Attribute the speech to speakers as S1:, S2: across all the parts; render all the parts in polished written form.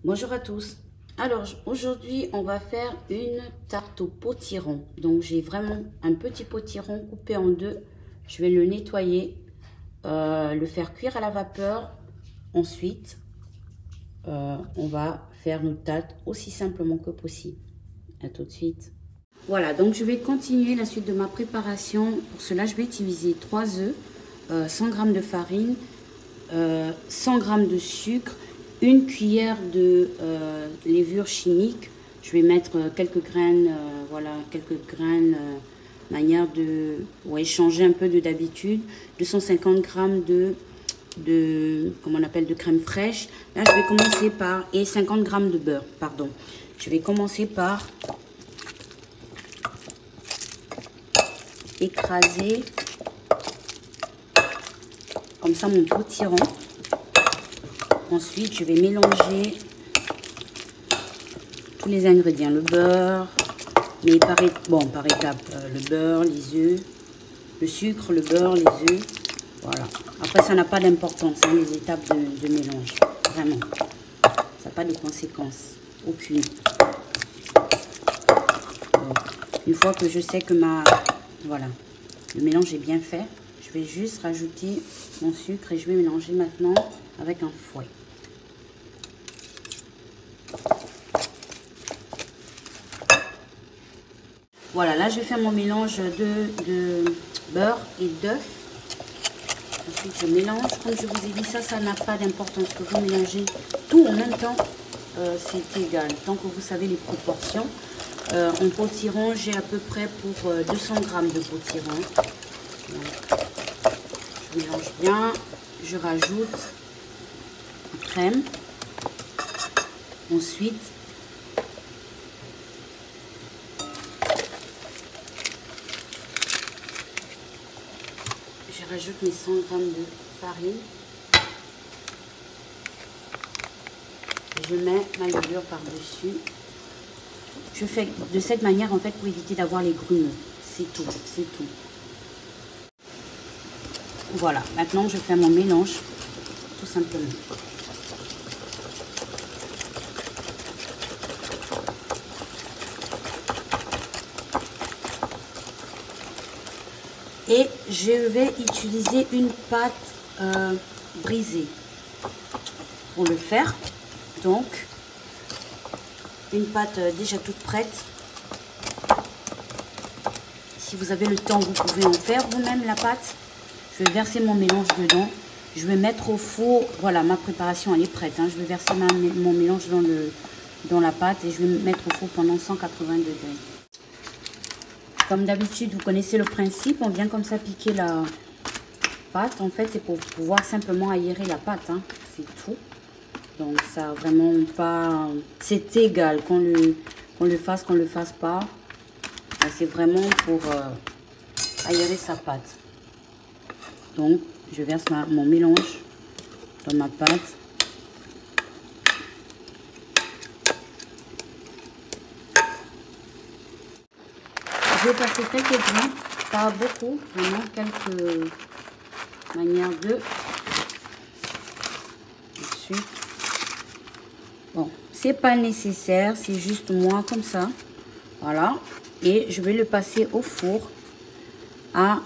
S1: Bonjour à tous. Alors aujourd'hui on va faire une tarte au potiron. Donc j'ai vraiment un petit potiron coupé en deux. Je vais le nettoyer, le faire cuire à la vapeur. Ensuite on va faire notre tarte aussi simplement que possible. À tout de suite. Voilà, donc je vais continuer la suite de ma préparation. Pour cela je vais utiliser 3 œufs, 100 g de farine, 100 g de sucre, une cuillère de levure chimique. Je vais mettre quelques graines, voilà, quelques graines, manière de changer un peu de d'habitude. 250 g comment on appelle, de crème fraîche. Là, je vais commencer par, et 50 g de beurre, pardon. Je vais commencer par écraser comme ça mon potiron. Ensuite, je vais mélanger tous les ingrédients, le beurre, mais par étapes, le beurre, les œufs, le sucre, le beurre, les œufs, voilà. Après, ça n'a pas d'importance, hein, les étapes de mélange, vraiment. Ça n'a pas de conséquences, aucune. Donc, une fois que je sais que voilà, le mélange est bien fait, je vais juste rajouter mon sucre et je vais mélanger maintenant avec un fouet. Voilà, là je vais faire mon mélange de beurre et d'œuf. Ensuite je mélange. Comme je vous ai dit, ça n'a pas d'importance que vous mélangez tout en même temps. C'est égal, tant que vous savez les proportions. En potiron, j'ai à peu près pour 200 g de potiron. Donc, je mélange bien. Je rajoute la crème. Ensuite, je rajoute mes 100 g de farine. Je mets ma levure par-dessus. Je fais de cette manière en fait pour éviter d'avoir les grumeaux. C'est tout, c'est tout. Voilà, maintenant je fais mon mélange, tout simplement. Et je vais utiliser une pâte brisée pour le faire. Donc, une pâte déjà toute prête. Si vous avez le temps, vous pouvez en faire vous-même la pâte. Je vais verser mon mélange dedans. Je vais mettre au four. Voilà, ma préparation elle est prête. Hein. Je vais verser mon mélange dans la pâte et je vais mettre au four pendant 180 degrés. Comme d'habitude, vous connaissez le principe. On vient comme ça piquer la pâte. En fait, c'est pour pouvoir simplement aérer la pâte. Hein. C'est tout. Donc, ça vraiment pas... C'est égal qu'on le fasse, qu'on ne le fasse pas. C'est vraiment pour aérer sa pâte. Donc, je verse mon mélange dans ma pâte. Je vais passer quelques grains, pas beaucoup, vraiment quelques manières de dessus. Bon, c'est pas nécessaire, c'est juste moi comme ça. Voilà. Et je vais le passer au four à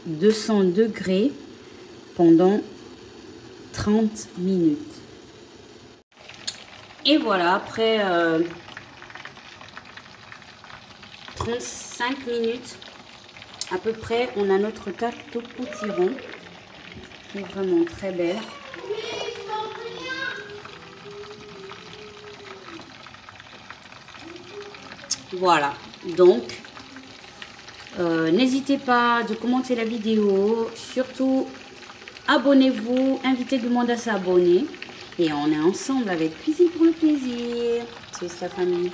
S1: 200 degrés pendant 30 minutes. Et voilà, après 35 minutes à peu près, on a notre tarte au potiron qui est vraiment très belle. Voilà, donc n'hésitez pas de commenter la vidéo, surtout abonnez-vous, invitez du monde à s'abonner et on est ensemble avec Cuisine pour le plaisir. C'est la famille.